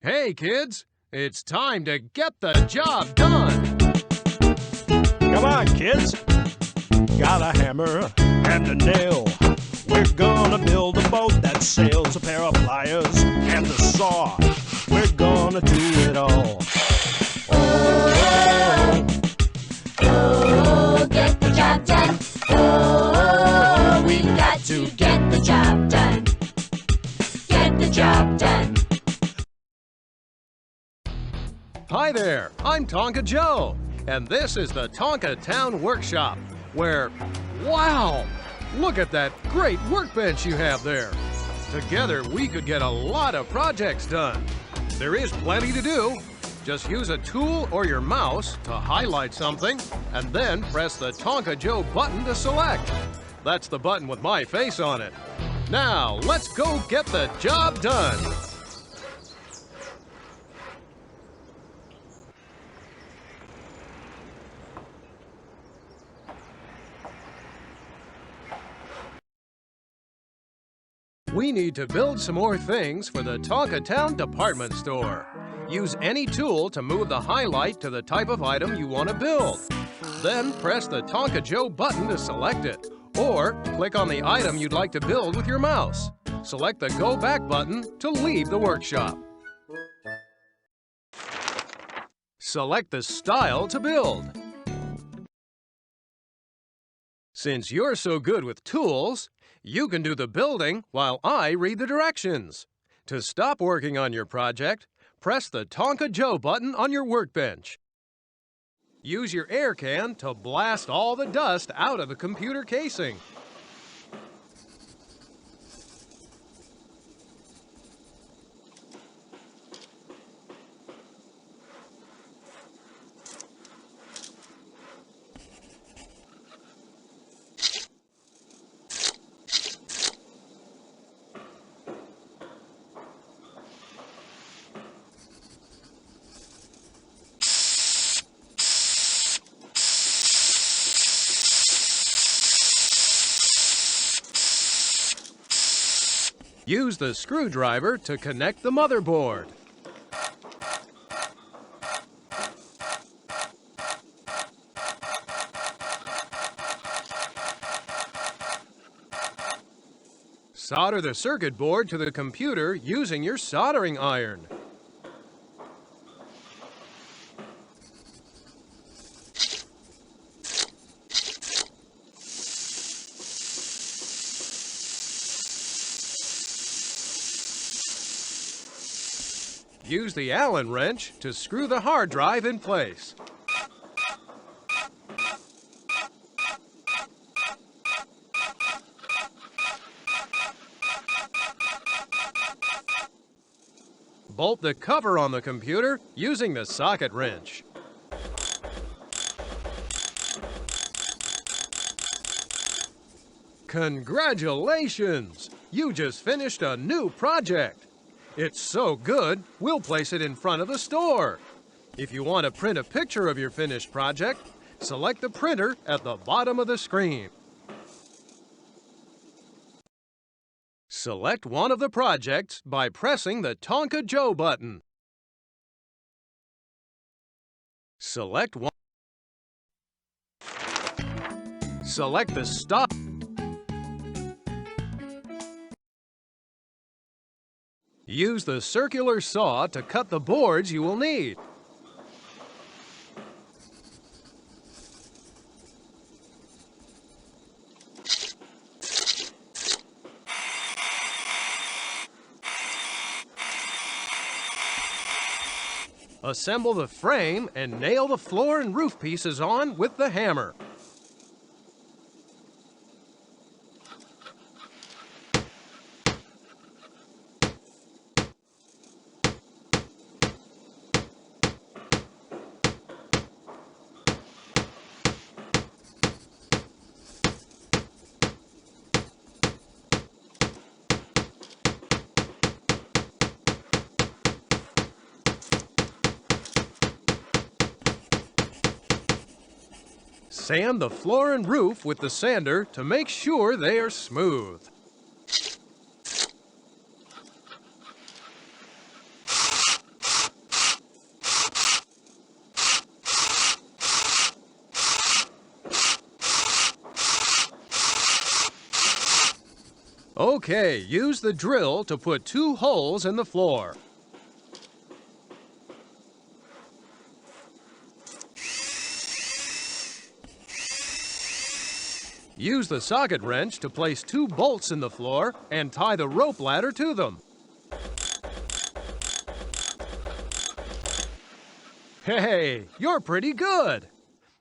Hey kids, it's time to get the job done. Come on, kids. Got a hammer and a nail. We're gonna build a boat that sails, a pair of pliers and a saw. We're gonna do it all. Oh, get the job done. Oh, we've got to get the job done. Get the job done. Hi there, I'm Tonka Joe, and this is the Tonka Town Workshop, where, wow, look at that great workbench you have there. Together we could get a lot of projects done. There is plenty to do. Just use a tool or your mouse to highlight something, and then press the Tonka Joe button to select. That's the button with my face on it. Now, let's go get the job done. We need to build some more things for the Tonka Town department store. Use any tool to move the highlight to the type of item you want to build. Then press the Tonka Joe button to select it, or click on the item you'd like to build with your mouse. Select the Go Back button to leave the workshop. Select the style to build. Since you're so good with tools, you can do the building while I read the directions. To stop working on your project, press the Tonka Joe button on your workbench. Use your air can to blast all the dust out of the computer casing. Use the screwdriver to connect the motherboard. Solder the circuit board to the computer using your soldering iron. Use the Allen wrench to screw the hard drive in place. Bolt the cover on the computer using the socket wrench. Congratulations! You just finished a new project. It's so good, we'll place it in front of the store. If you want to print a picture of your finished project, select the printer at the bottom of the screen. Select one of the projects by pressing the Tonka Joe button. Select one. Select the stop. Use the circular saw to cut the boards you will need. Assemble the frame and nail the floor and roof pieces on with the hammer. Sand the floor and roof with the sander to make sure they are smooth. Okay, use the drill to put 2 holes in the floor. Use the socket wrench to place 2 bolts in the floor and tie the rope ladder to them. Hey, you're pretty good!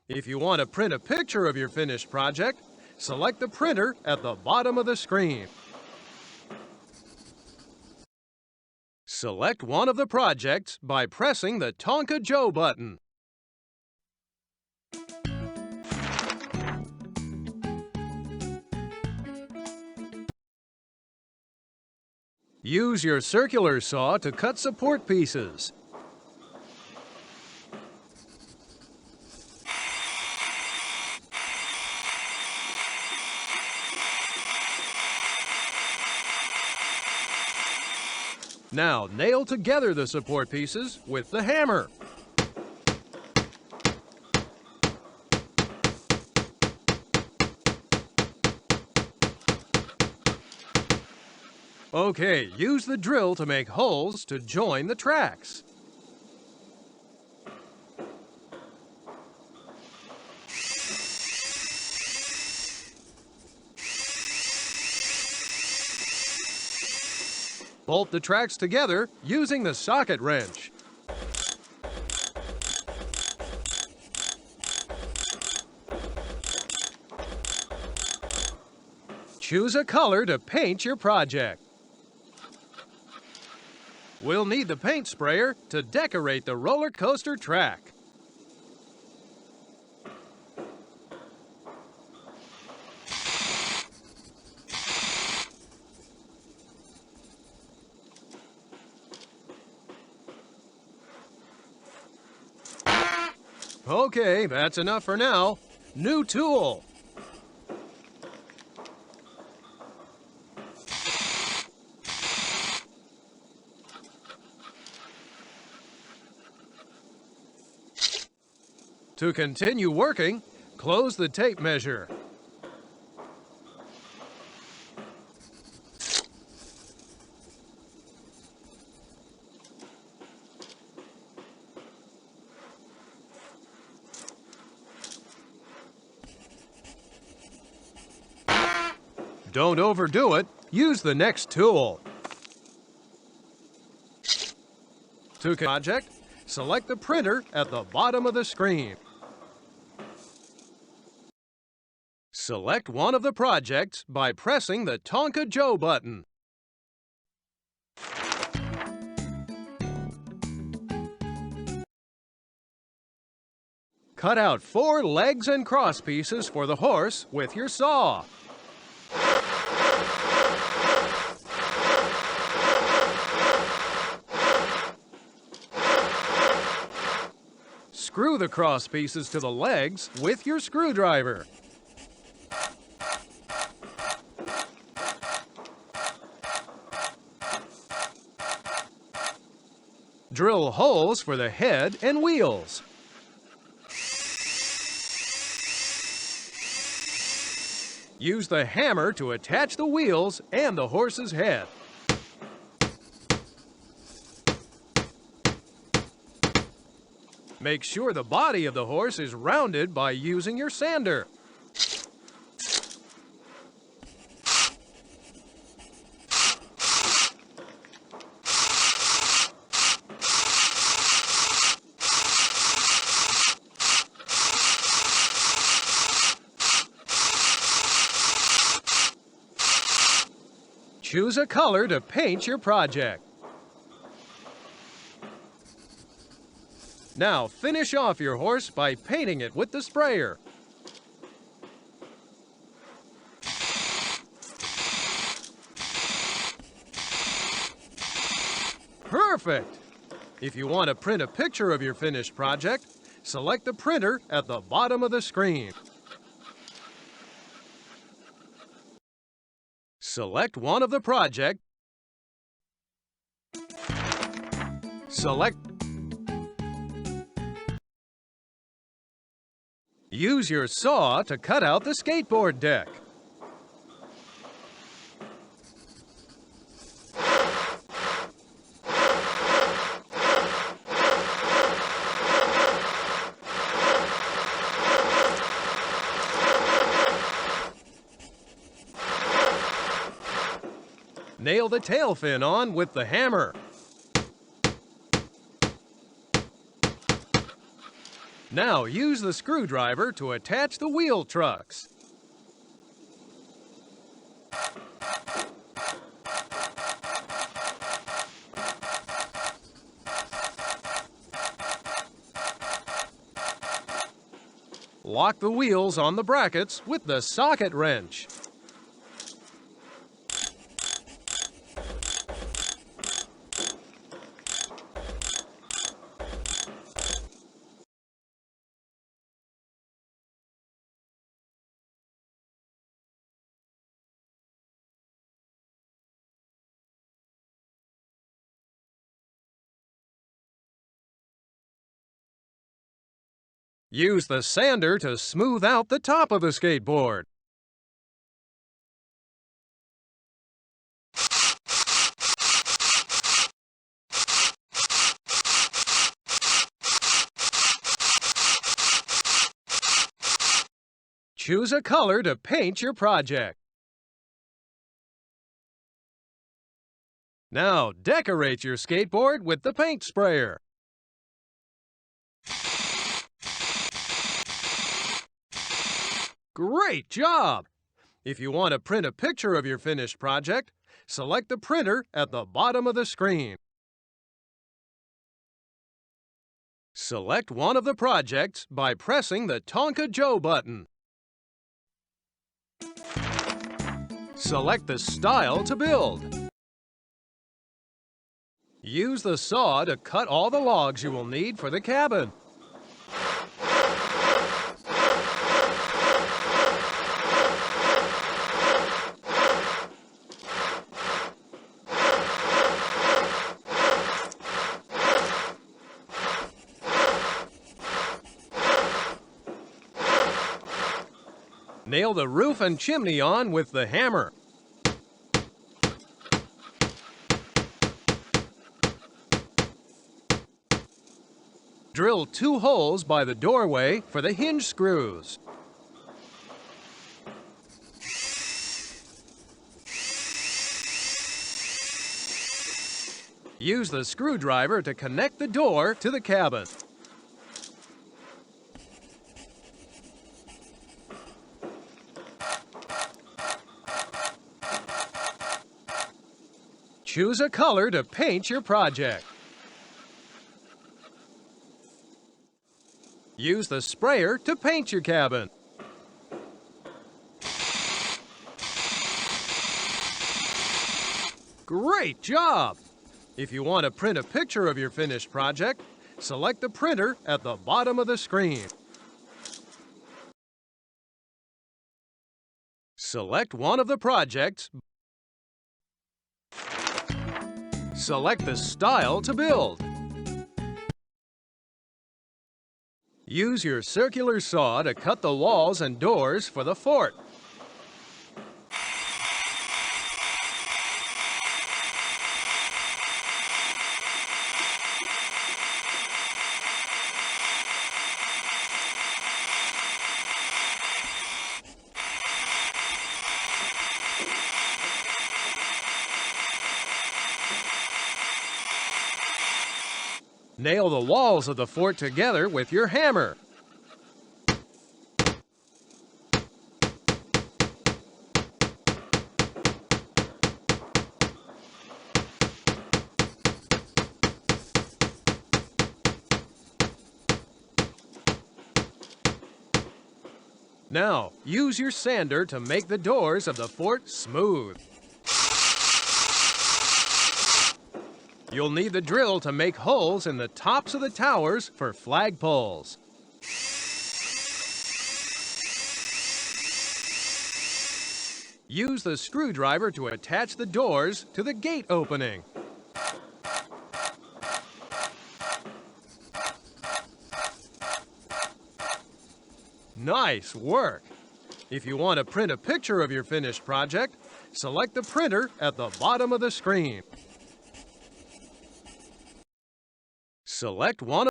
If you want to print a picture of your finished project, select the printer at the bottom of the screen. Select one of the projects by pressing the Tonka Joe button. Use your circular saw to cut support pieces. Now nail together the support pieces with the hammer. Okay, use the drill to make holes to join the tracks. Bolt the tracks together using the socket wrench. Choose a color to paint your project. We'll need the paint sprayer to decorate the roller coaster track. Okay, that's enough for now. New tool. To continue working, close the tape measure. Don't overdo it. Use the next tool. To project, select the printer at the bottom of the screen. Select one of the projects by pressing the Tonka Joe button. Cut out 4 legs and cross pieces for the horse with your saw. Screw the cross pieces to the legs with your screwdriver. Drill holes for the head and wheels. Use the hammer to attach the wheels and the horse's head. Make sure the body of the horse is rounded by using your sander. Choose a color to paint your project. Now finish off your horse by painting it with the sprayer. Perfect! If you want to print a picture of your finished project, select the printer at the bottom of the screen. Select one of the project. Use your saw to cut out the skateboard deck. nail the tail fin on with the hammer. Now use the screwdriver to attach the wheel trucks. Lock the wheels on the brackets with the socket wrench. Use the sander to smooth out the top of the skateboard. Choose a color to paint your project. Now decorate your skateboard with the paint sprayer. Great job! If you want to print a picture of your finished project, select the printer at the bottom of the screen. Select one of the projects by pressing the Tonka Joe button. Select the style to build. Use the saw to cut all the logs you will need for the cabin. Nail the roof and chimney on with the hammer. Drill 2 holes by the doorway for the hinge screws. Use the screwdriver to connect the door to the cabin. Choose a color to paint your project. Use the sprayer to paint your cabin. Great job! If you want to print a picture of your finished project, select the printer at the bottom of the screen. Select one of the projects. Select the style to build. Use your circular saw to cut the walls and doors for the fort. Nail the walls of the fort together with your hammer. Now, use your sander to make the doors of the fort smooth. You'll need the drill to make holes in the tops of the towers for flagpoles. Use the screwdriver to attach the doors to the gate opening. Nice work! If you want to print a picture of your finished project, select the printer at the bottom of the screen. Select one.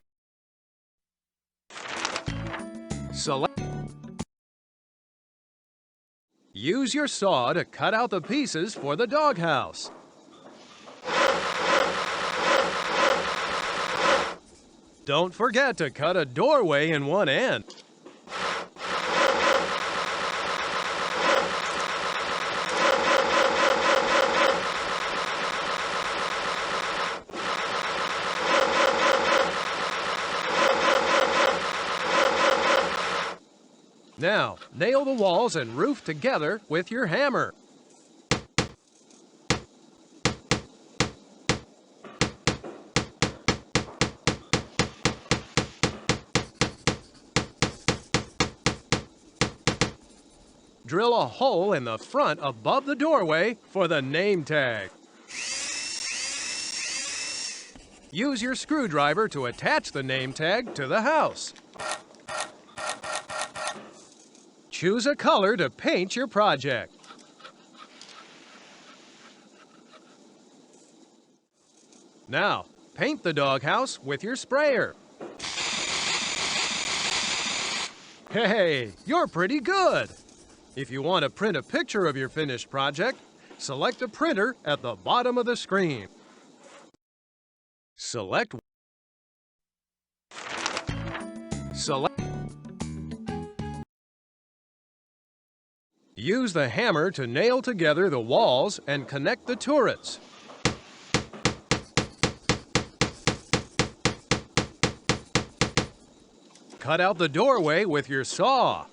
Use your saw to cut out the pieces for the doghouse. Don't forget to cut a doorway in one end. Now, nail the walls and roof together with your hammer. Drill a hole in the front above the doorway for the name tag. Use your screwdriver to attach the name tag to the house. Choose a color to paint your project. Now, paint the doghouse with your sprayer. Hey, you're pretty good! If you want to print a picture of your finished project, select the printer at the bottom of the screen. Select. Use the hammer to nail together the walls and connect the turrets. Cut out the doorway with your saw.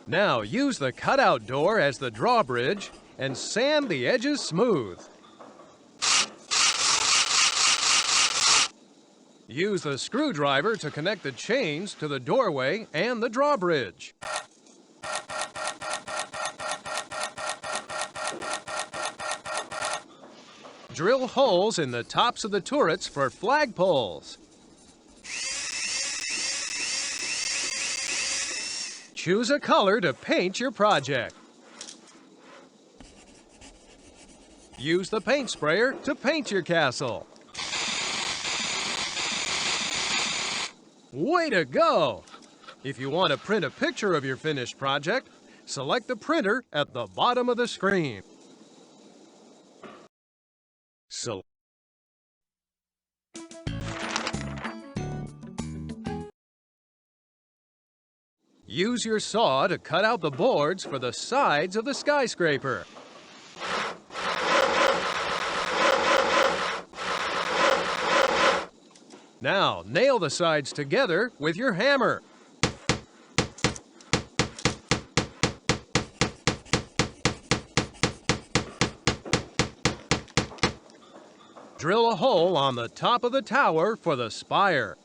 Now use the cutout door as the drawbridge and sand the edges smooth. Use the screwdriver to connect the chains to the doorway and the drawbridge. Drill holes in the tops of the turrets for flagpoles. Choose a color to paint your project. Use the paint sprayer to paint your castle. Way to go! If you want to print a picture of your finished project, select the printer at the bottom of the screen. Use your saw to cut out the boards for the sides of the skyscraper. Now, nail the sides together with your hammer. Drill a hole on the top of the tower for the spire.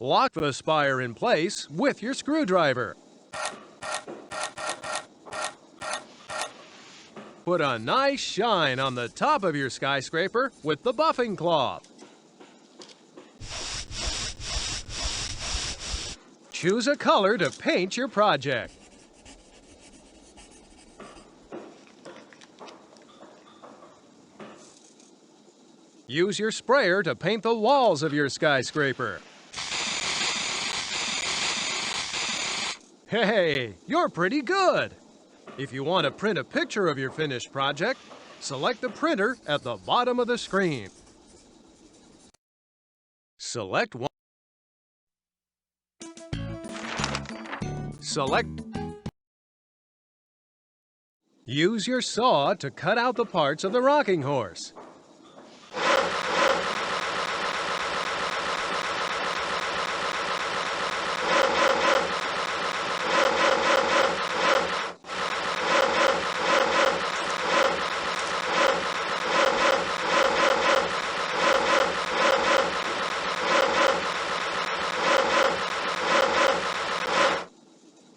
Lock the spire in place with your screwdriver. Put a nice shine on the top of your skyscraper with the buffing cloth. Choose a color to paint your project. Use your sprayer to paint the walls of your skyscraper. Hey, you're pretty good! If you want to print a picture of your finished project, select the printer at the bottom of the screen. Select one. Use your saw to cut out the parts of the rocking horse.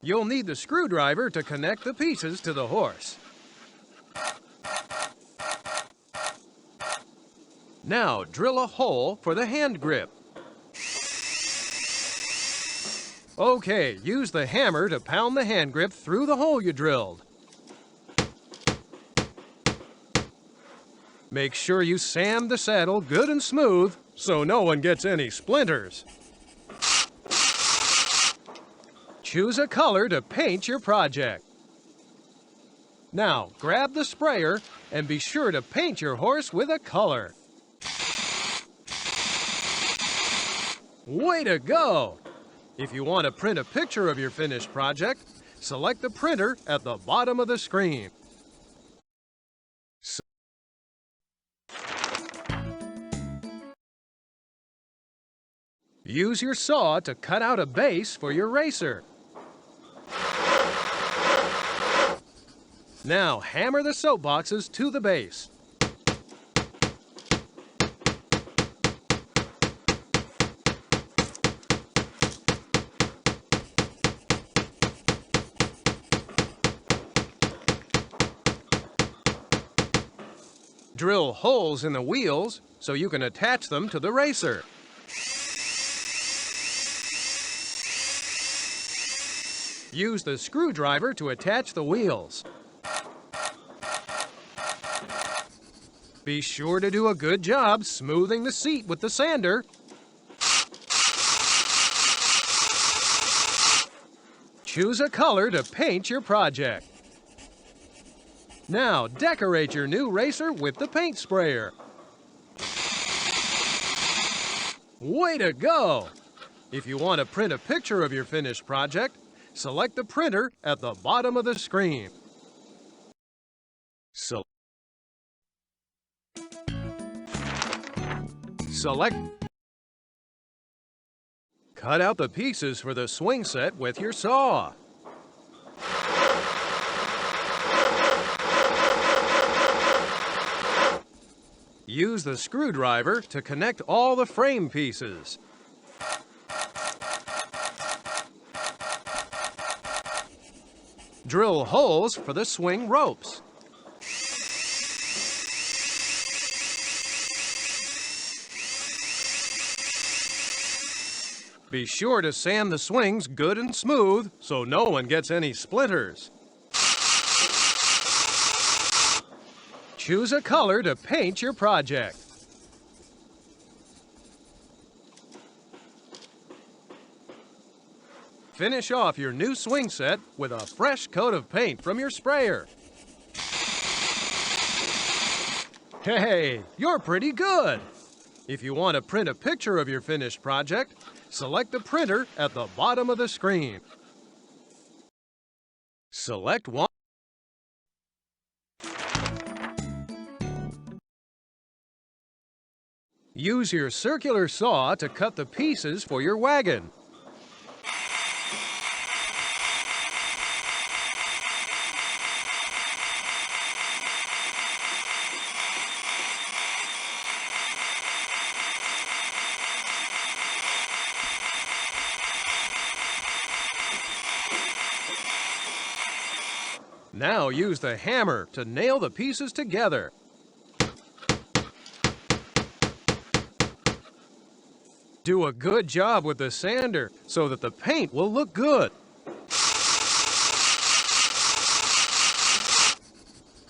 You'll need the screwdriver to connect the pieces to the horse. Now drill a hole for the hand grip. Okay, use the hammer to pound the hand grip through the hole you drilled. Make sure you sand the saddle good and smooth so no one gets any splinters. Choose a color to paint your project. Now, grab the sprayer and be sure to paint your horse with a color. Way to go! If you want to print a picture of your finished project, select the printer at the bottom of the screen. Use your saw to cut out a base for your racer. Now hammer the soapboxes to the base. Drill holes in the wheels so you can attach them to the racer. Use the screwdriver to attach the wheels. Be sure to do a good job smoothing the seat with the sander. Choose a color to paint your project. Now decorate your new racer with the paint sprayer. Way to go! If you want to print a picture of your finished project, select the printer at the bottom of the screen. Select. Cut out the pieces for the swing set with your saw. Use the screwdriver to connect all the frame pieces. Drill holes for the swing ropes. Be sure to sand the swings good and smooth so no one gets any splinters. Choose a color to paint your project. Finish off your new swing set with a fresh coat of paint from your sprayer. Hey, you're pretty good! If you want to print a picture of your finished project, select the printer at the bottom of the screen. Select one. Use your circular saw to cut the pieces for your wagon. Now use the hammer to nail the pieces together. Do a good job with the sander so that the paint will look good.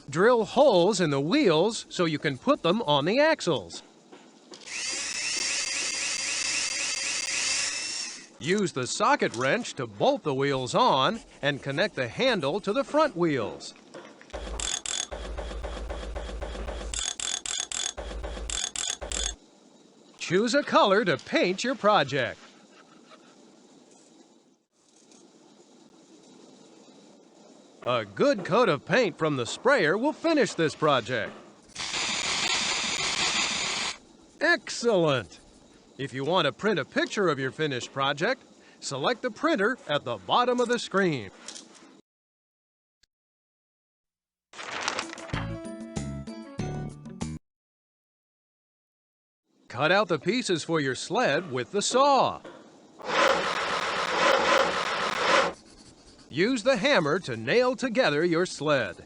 Drill holes in the wheels so you can put them on the axles. Use the socket wrench to bolt the wheels on and connect the handle to the front wheels. Choose a color to paint your project. A good coat of paint from the sprayer will finish this project. Excellent! If you want to print a picture of your finished project, select the printer at the bottom of the screen. Cut out the pieces for your sled with the saw. Use the hammer to nail together your sled.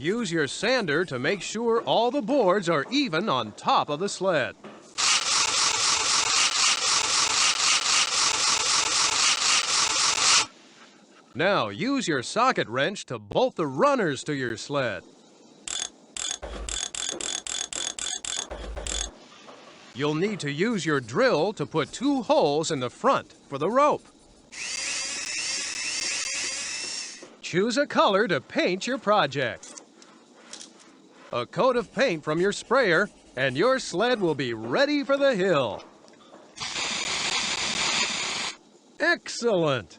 Use your sander to make sure all the boards are even on top of the sled. Now use your socket wrench to bolt the runners to your sled. You'll need to use your drill to put 2 holes in the front for the rope. Choose a color to paint your project. A coat of paint from your sprayer, and your sled will be ready for the hill. Excellent!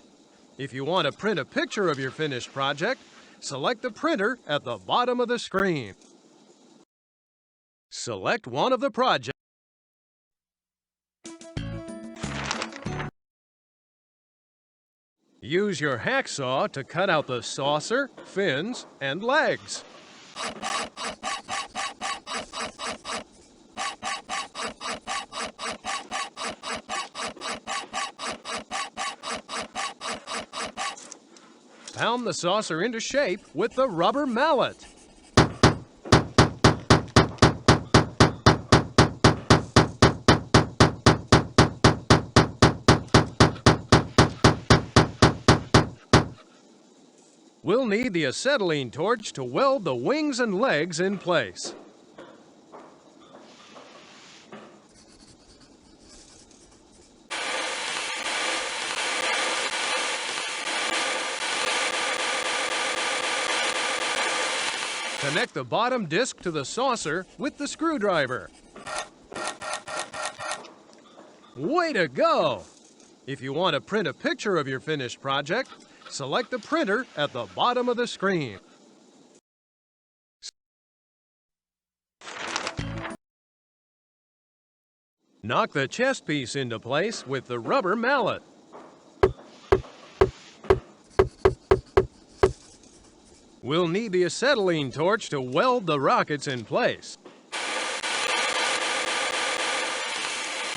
If you want to print a picture of your finished project, select the printer at the bottom of the screen. Select one of the projects. Use your hacksaw to cut out the saucer, fins, and legs. Pound the saucer into shape with the rubber mallet. We'll need the acetylene torch to weld the wings and legs in place. Connect the bottom disc to the saucer with the screwdriver. Way to go! If you want to print a picture of your finished project, select the printer at the bottom of the screen. Knock the chest piece into place with the rubber mallet. We'll need the acetylene torch to weld the rockets in place.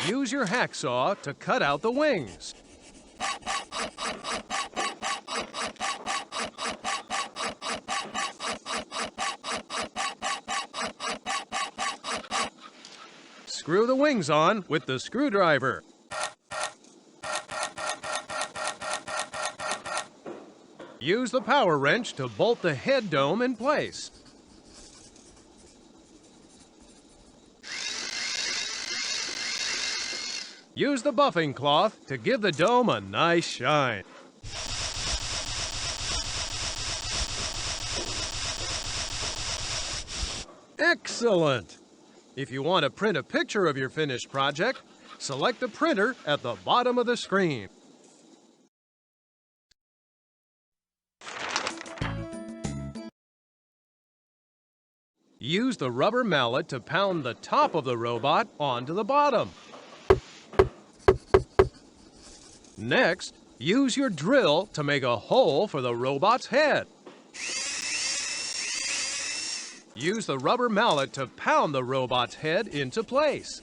Use your hacksaw to cut out the wings. Screw the wings on with the screwdriver. Use the power wrench to bolt the head dome in place. Use the buffing cloth to give the dome a nice shine. Excellent! If you want to print a picture of your finished project, select the printer at the bottom of the screen. Use the rubber mallet to pound the top of the robot onto the bottom. Next, use your drill to make a hole for the robot's head. Use the rubber mallet to pound the robot's head into place.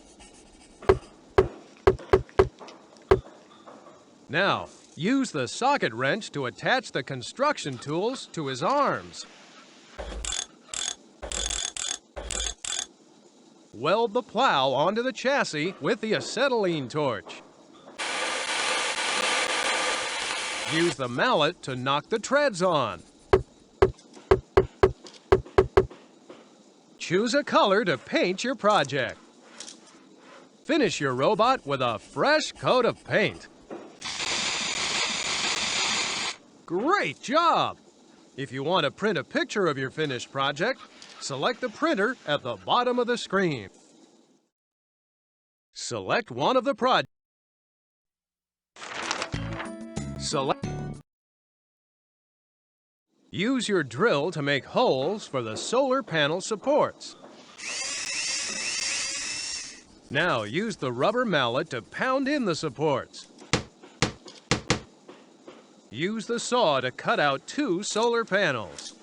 Now, use the socket wrench to attach the construction tools to his arms. Weld the plow onto the chassis with the acetylene torch. Use the mallet to knock the treads on. Choose a color to paint your project. Finish your robot with a fresh coat of paint. Great job! If you want to print a picture of your finished project, select the printer at the bottom of the screen. Select one of the projects. Use your drill to make holes for the solar panel supports. Now use the rubber mallet to pound in the supports. Use the saw to cut out 2 solar panels.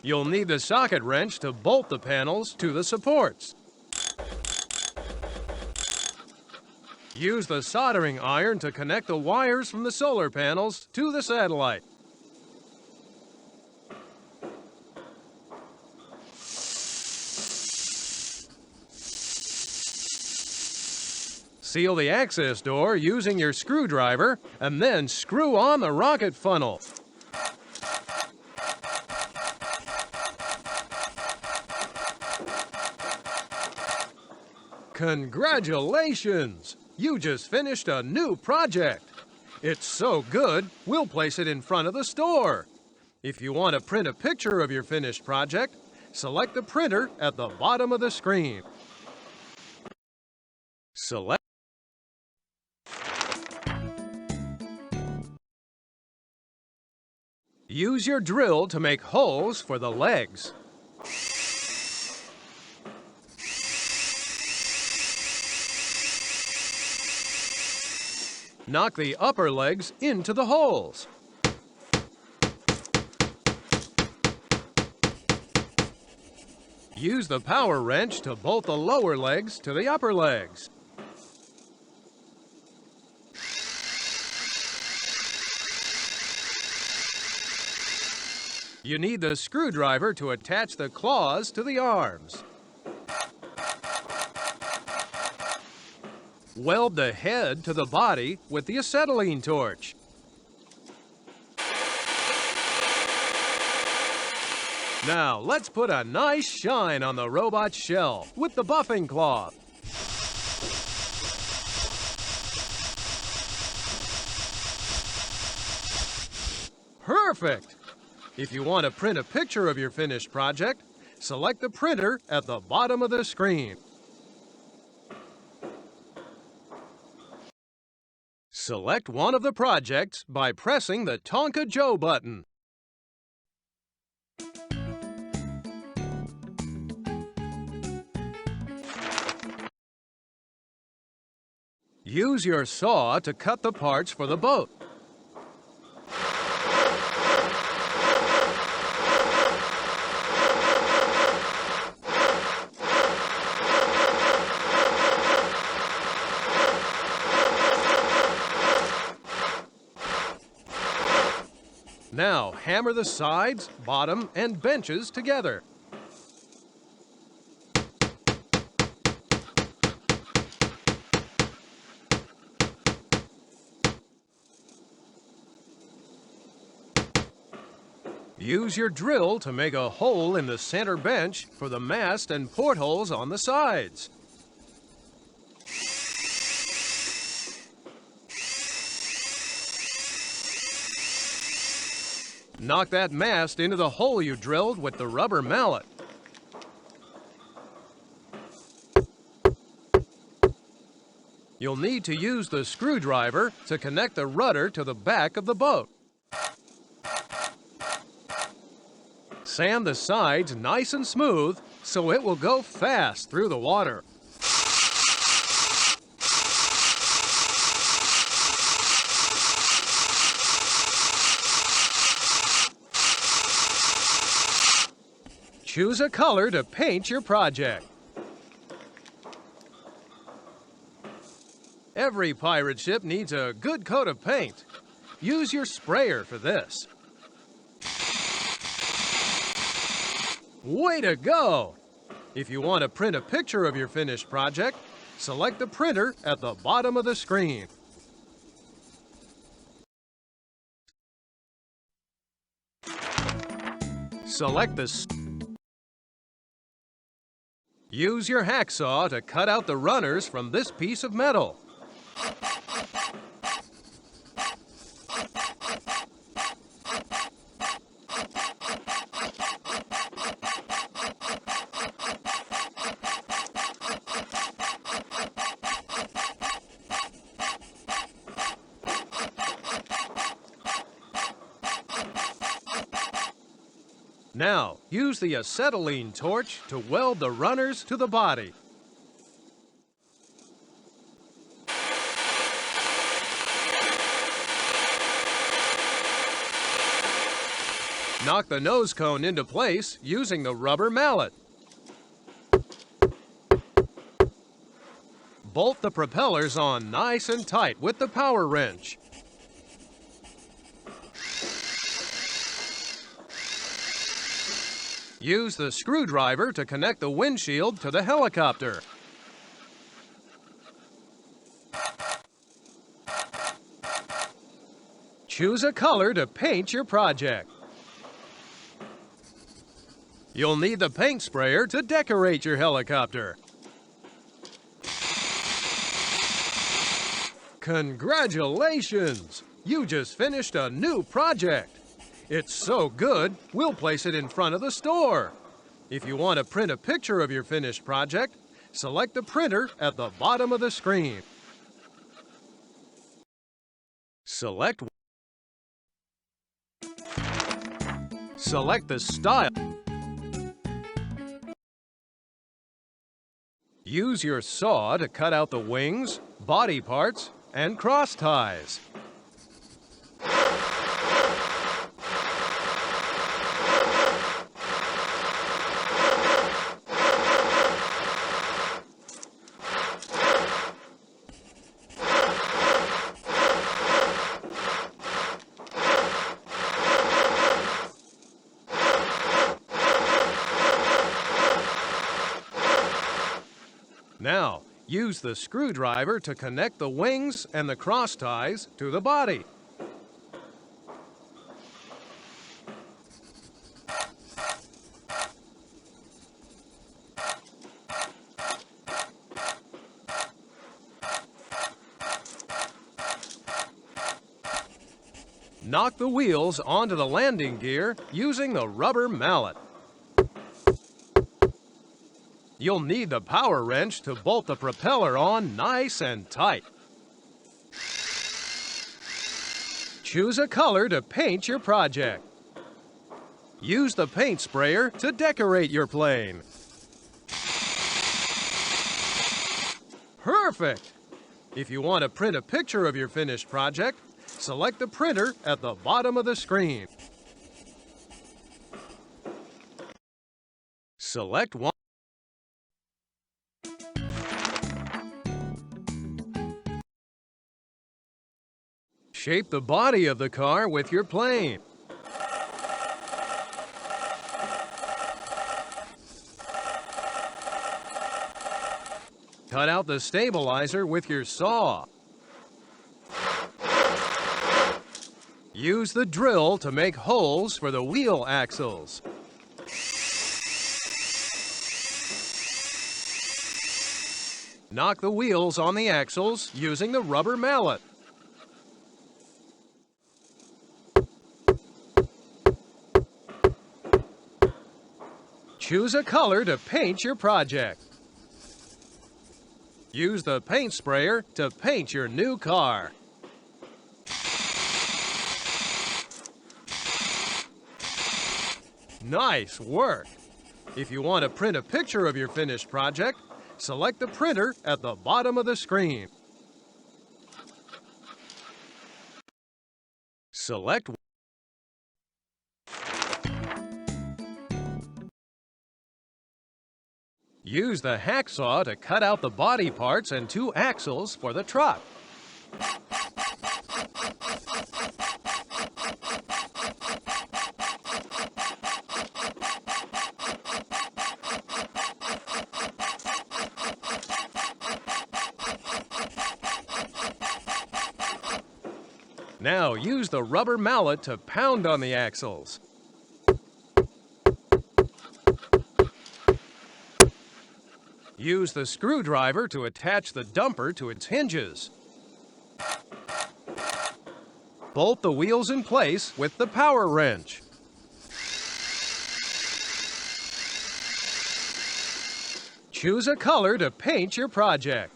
You'll need the socket wrench to bolt the panels to the supports. Use the soldering iron to connect the wires from the solar panels to the satellite. Seal the access door using your screwdriver and then screw on the rocket funnel. Congratulations! You just finished a new project. It's so good, we'll place it in front of the store. If you want to print a picture of your finished project, select the printer at the bottom of the screen. Select. Use your drill to make holes for the legs. Knock the upper legs into the holes. Use the power wrench to bolt the lower legs to the upper legs. You need the screwdriver to attach the claws to the arms. Weld the head to the body with the acetylene torch. Now, let's put a nice shine on the robot's shell with the buffing cloth. Perfect! If you want to print a picture of your finished project, select the printer at the bottom of the screen. Select one of the projects by pressing the Tonka Joe button. Use your saw to cut the parts for the boat. Now, hammer the sides, bottom, and benches together. Use your drill to make a hole in the center bench for the mast and portholes on the sides. Knock that mast into the hole you drilled with the rubber mallet. You'll need to use the screwdriver to connect the rudder to the back of the boat. Sand the sides nice and smooth so it will go fast through the water. Choose a color to paint your project. Every pirate ship needs a good coat of paint. Use your sprayer for this. Way to go! If you want to print a picture of your finished project, select the printer at the bottom of the screen. Select the Use your hacksaw to cut out the runners from this piece of metal. Now, use the acetylene torch to weld the runners to the body. Knock the nose cone into place using the rubber mallet. Bolt the propellers on nice and tight with the power wrench. Use the screwdriver to connect the windshield to the helicopter. Choose a color to paint your project. You'll need the paint sprayer to decorate your helicopter. Congratulations! You just finished a new project. It's so good, we'll place it in front of the store. If you want to print a picture of your finished project, select the printer at the bottom of the screen. Select the style. Use your saw to cut out the wings, body parts, and cross ties. Now, use the screwdriver to connect the wings and the cross ties to the body. Knock the wheels onto the landing gear using the rubber mallet. You'll need the power wrench to bolt the propeller on nice and tight. Choose a color to paint your project. Use the paint sprayer to decorate your plane. Perfect! If you want to print a picture of your finished project, select the printer at the bottom of the screen. Select one. Shape the body of the car with your plane. Cut out the stabilizer with your saw. Use the drill to make holes for the wheel axles. Knock the wheels on the axles using the rubber mallet. Choose a color to paint your project. Use the paint sprayer to paint your new car. Nice work! If you want to print a picture of your finished project, select the printer at the bottom of the screen. Select Use the hacksaw to cut out the body parts and two axles for the truck. Now use the rubber mallet to pound on the axles. Use the screwdriver to attach the dumper to its hinges. Bolt the wheels in place with the power wrench. Choose a color to paint your project.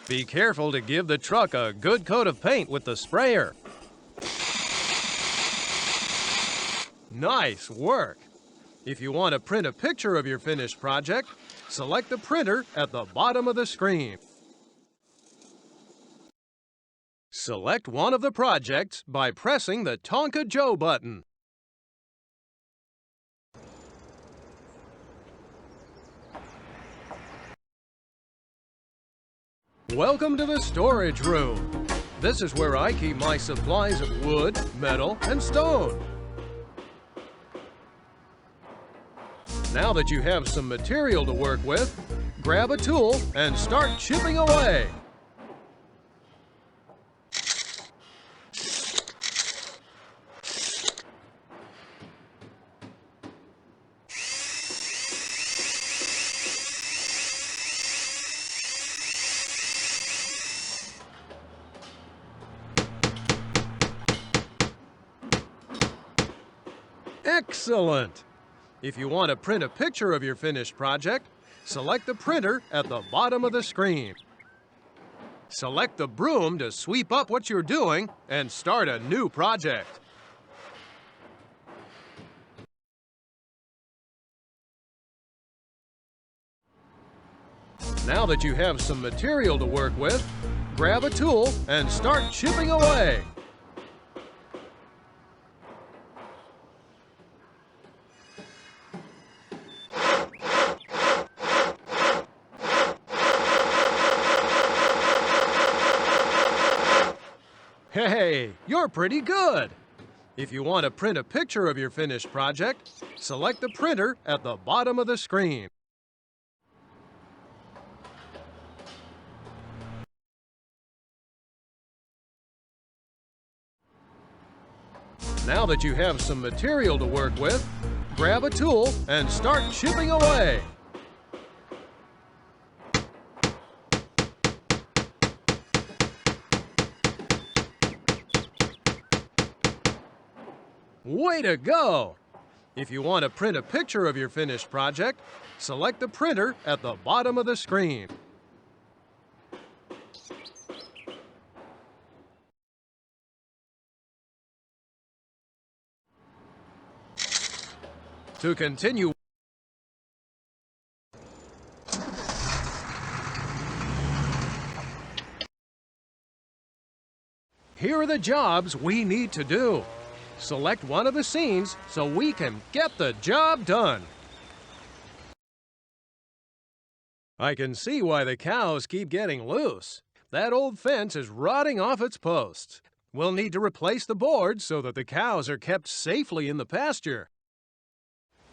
Be careful to give the truck a good coat of paint with the sprayer. Nice work! If you want to print a picture of your finished project, select the printer at the bottom of the screen. Select one of the projects by pressing the Tonka Joe button. Welcome to the storage room. This is where I keep my supplies of wood, metal, and stone. Now that you have some material to work with, grab a tool and start chipping away. Excellent! If you want to print a picture of your finished project, select the printer at the bottom of the screen. Select the broom to sweep up what you're doing and start a new project. Now that you have some material to work with, grab a tool and start chipping away. Hey, you're pretty good! If you want to print a picture of your finished project, select the printer at the bottom of the screen. Now that you have some material to work with, grab a tool and start chipping away. Way to go! If you want to print a picture of your finished project, select the printer at the bottom of the screen. To continue, here are the jobs we need to do. Select one of the scenes so we can get the job done. I can see why the cows keep getting loose. That old fence is rotting off its posts. We'll need to replace the boards so that the cows are kept safely in the pasture.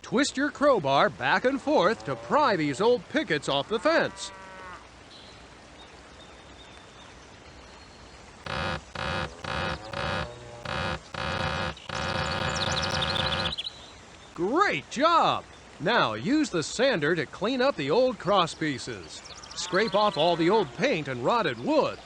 Twist your crowbar back and forth to pry these old pickets off the fence. Great job! Now use the sander to clean up the old cross pieces. Scrape off all the old paint and rotted wood.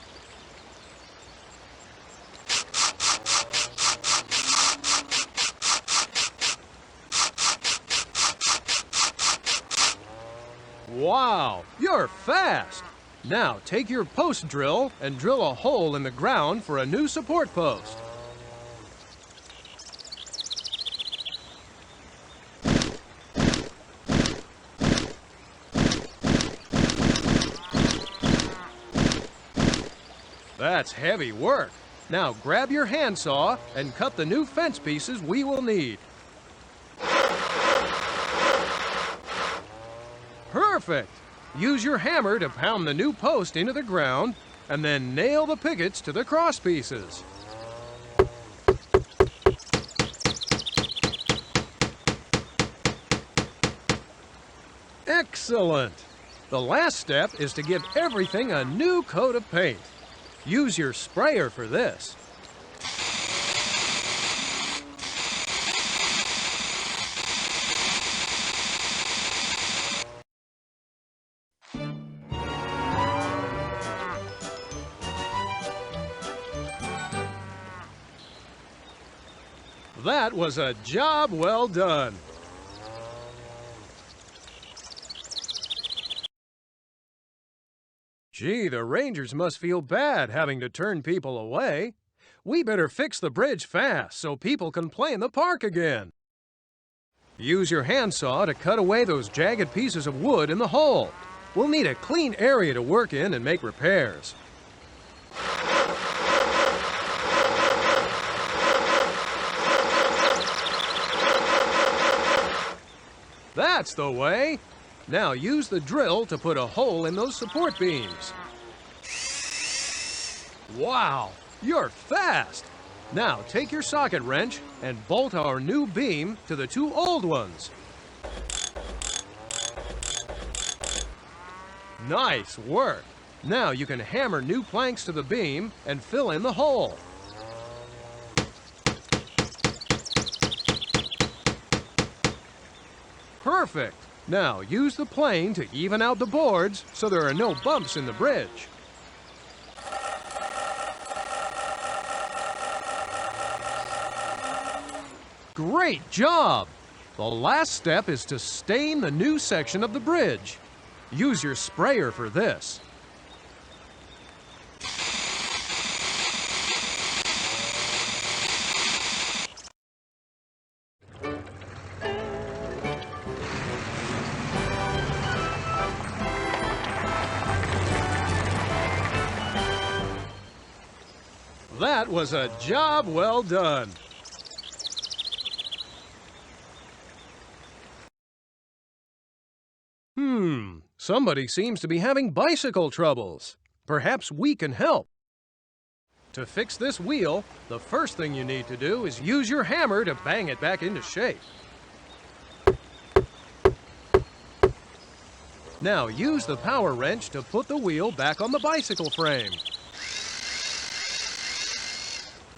Wow, you're fast! Now take your post drill and drill a hole in the ground for a new support post. That's heavy work. Now grab your handsaw and cut the new fence pieces we will need. Perfect! Use your hammer to pound the new post into the ground and then nail the pickets to the cross pieces. Excellent! The last step is to give everything a new coat of paint. Use your sprayer for this. That was a job well done. Gee, the Rangers must feel bad having to turn people away. We better fix the bridge fast so people can play in the park again. Use your handsaw to cut away those jagged pieces of wood in the hole. We'll need a clean area to work in and make repairs. That's the way. Now use the drill to put a hole in those support beams. Wow, you're fast! Now take your socket wrench and bolt our new beam to the two old ones. Nice work! Now you can hammer new planks to the beam and fill in the hole. Perfect! Now use the plane to even out the boards so there are no bumps in the bridge. Great job! The last step is to stain the new section of the bridge. Use your sprayer for this. That was a job well done. Somebody seems to be having bicycle troubles. Perhaps we can help. To fix this wheel, the first thing you need to do is use your hammer to bang it back into shape. Now use the power wrench to put the wheel back on the bicycle frame.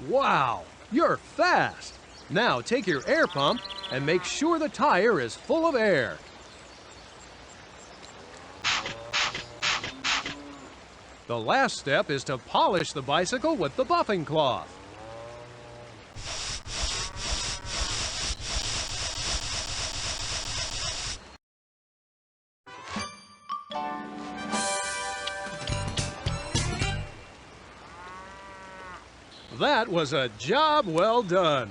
Wow, you're fast! Now take your air pump and make sure the tire is full of air. The last step is to polish the bicycle with the buffing cloth. That was a job well done.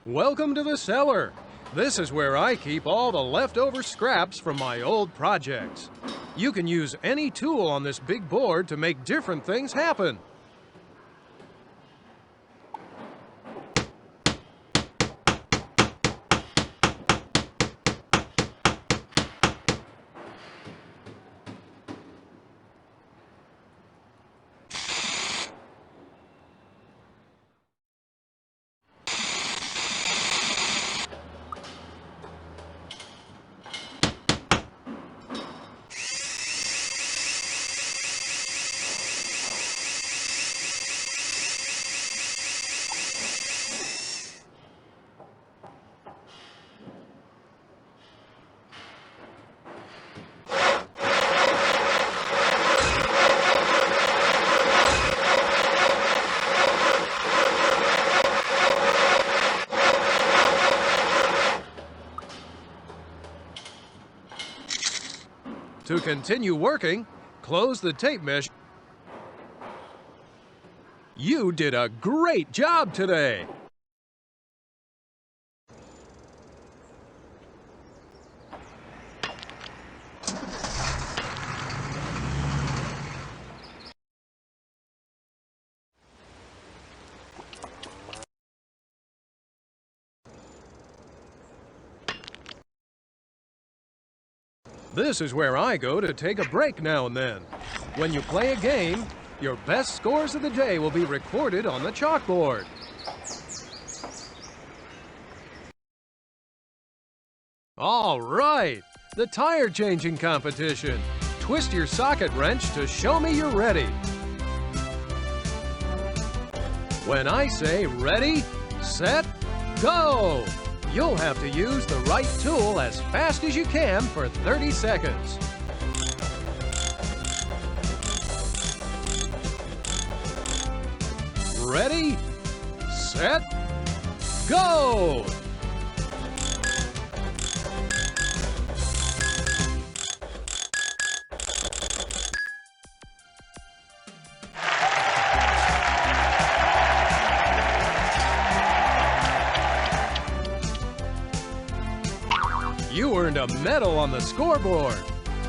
Welcome to the cellar. This is where I keep all the leftover scraps from my old projects. You can use any tool on this big board to make different things happen. To continue working, close the tape measure. You did a great job today! This is where I go to take a break now and then. When you play a game, your best scores of the day will be recorded on the chalkboard. All right, the tire changing competition. Twist your socket wrench to show me you're ready. When I say ready, set, go! You'll have to use the right tool as fast as you can for 30 seconds. Ready, set, go! You earned a medal on the scoreboard.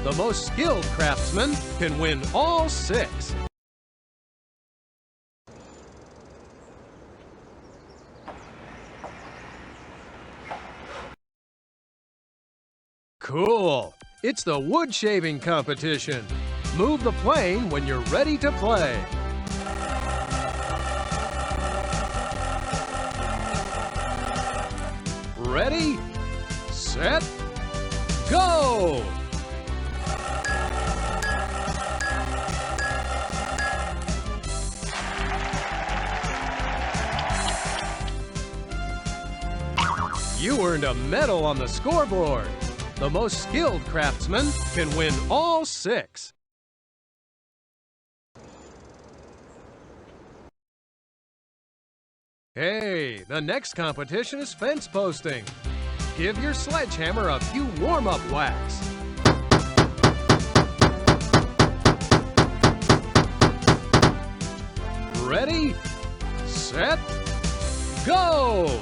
The most skilled craftsman can win all 6. Cool! It's the wood shaving competition. Move the plane when you're ready to play. Ready, set, go! You earned a medal on the scoreboard. The most skilled craftsman can win all 6. Hey, the next competition is fence posting. Give your sledgehammer a few warm-up whacks. Ready, set, go!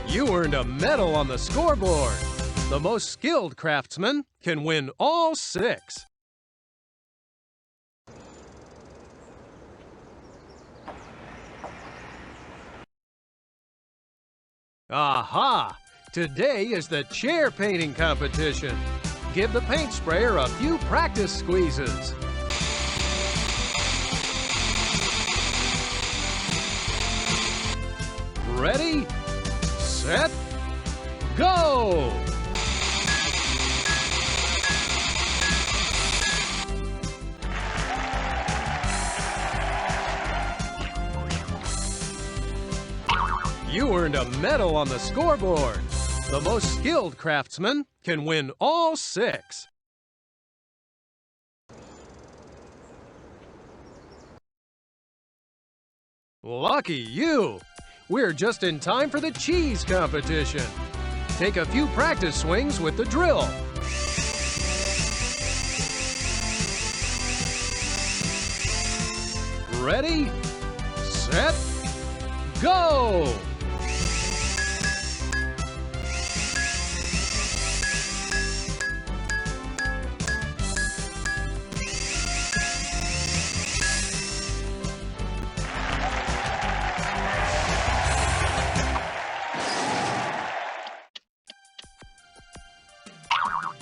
You earned a medal on the scoreboard. The most skilled craftsman can win all 6. Aha! Today is the chair painting competition. Give the paint sprayer a few practice squeezes. Ready, set, go! You earned a medal on the scoreboard. The most skilled craftsman can win all 6. Lucky you! We're just in time for the cheese competition. Take a few practice swings with the drill. Ready, set, go!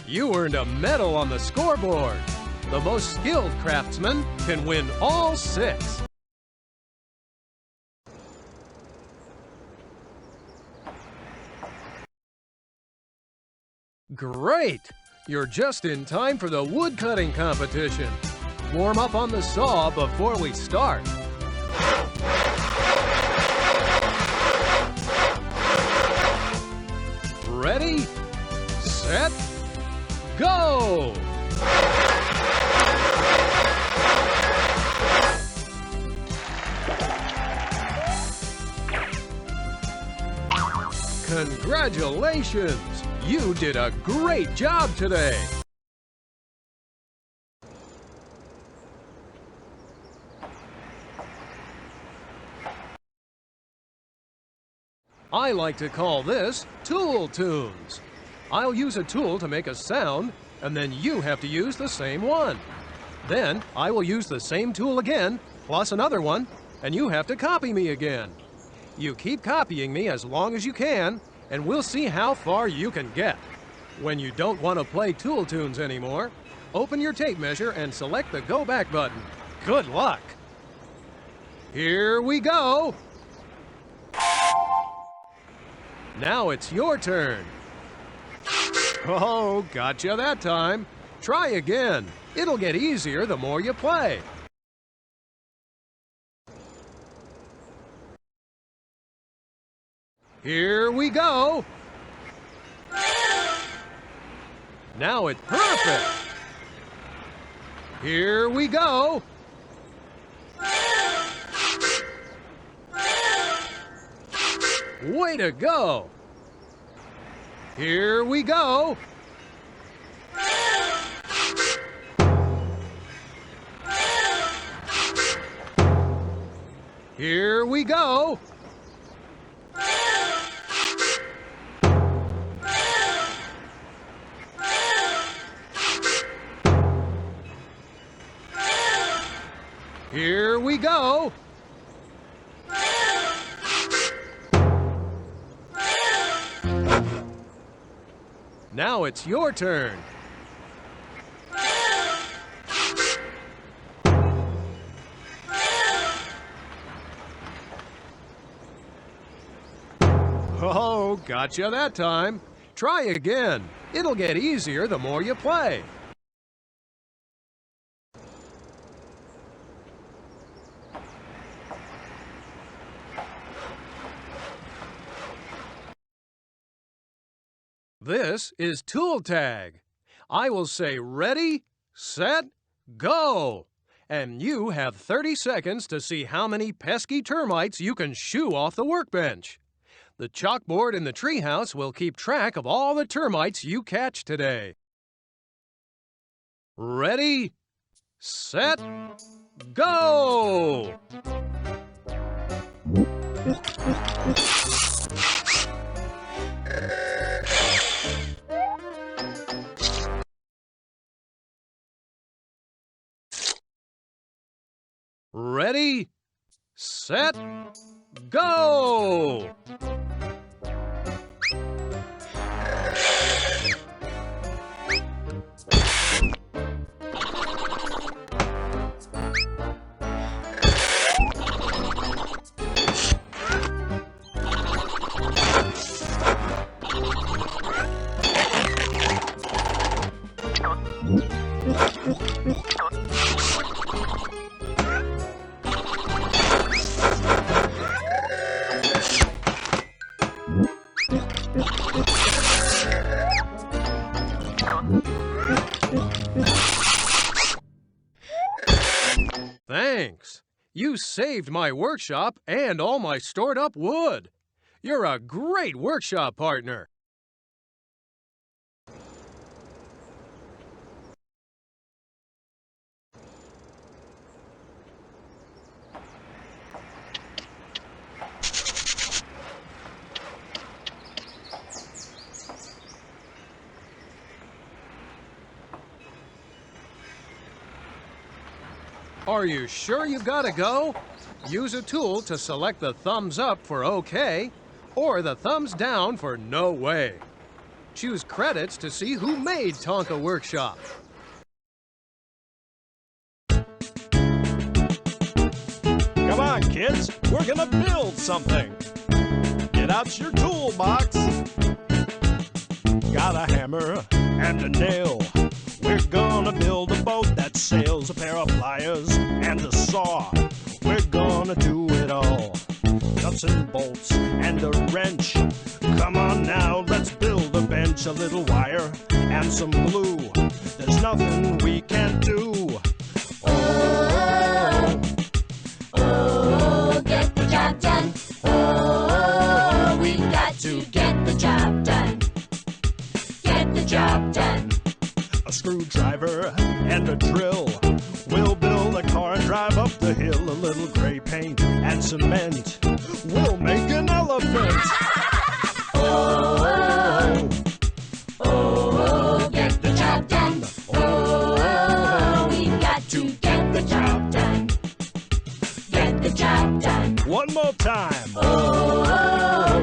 You earned a medal on the scoreboard. The most skilled craftsman can win all 6. Great! You're just in time for the wood cutting competition. Warm up on the saw before we start. Ready, set, go! Congratulations! You did a great job today! I like to call this tool tunes. I'll use a tool to make a sound, and then you have to use the same one. Then I will use the same tool again, plus another one, and you have to copy me again. You keep copying me as long as you can, and we'll see how far you can get. When you don't want to play tool tunes anymore, open your tape measure and select the Go Back button. Good luck! Here we go! Now it's your turn. Oh, gotcha that time. Try again. It'll get easier the more you play. Here we go. Now it's perfect. Here we go. Way to go. Here we go. Here we go. Here we go. Now it's your turn. Oh, gotcha that time. Try again. It'll get easier the more you play. This is tool tag. I will say ready, set, go. And you have 30 seconds to see how many pesky termites you can shoo off the workbench. The chalkboard in the treehouse will keep track of all the termites you catch today. Ready, set, go! Ready, set, go! Thanks. You saved my workshop and all my stored-up wood. You're a great workshop partner. Are you sure you've got to go? Use a tool to select the thumbs up for OK or the thumbs down for no way. Choose credits to see who made Tonka Workshop. Come on, kids, we're gonna build something. Get out your toolbox. Got a hammer and a nail. We're gonna build a boat that sails, a pair of pliers and a saw. We're gonna do it all. Nuts and bolts and a wrench. Come on now, let's build a bench. A little wire and some glue. There's nothing we can't do. Oh, get the job done. Oh, we've got to get the job done. Get the job done. A screwdriver and a drill. We'll build a car and drive up the hill. A little gray paint and cement. We'll make an elephant. Oh, get the job done. Oh, we've got to get the job done. Get the job done. One more time. Oh,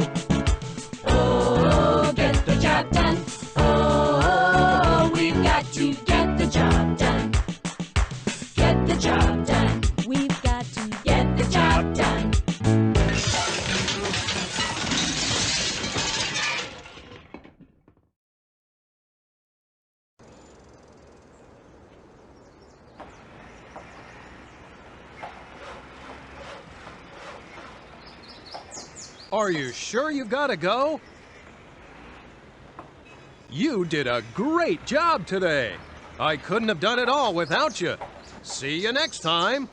get the job done. Oh, we've got to get the job done. Get the job done. We've got to get the job done. Are you sure you've got to go? You did a great job today. I couldn't have done it all without you. See you next time.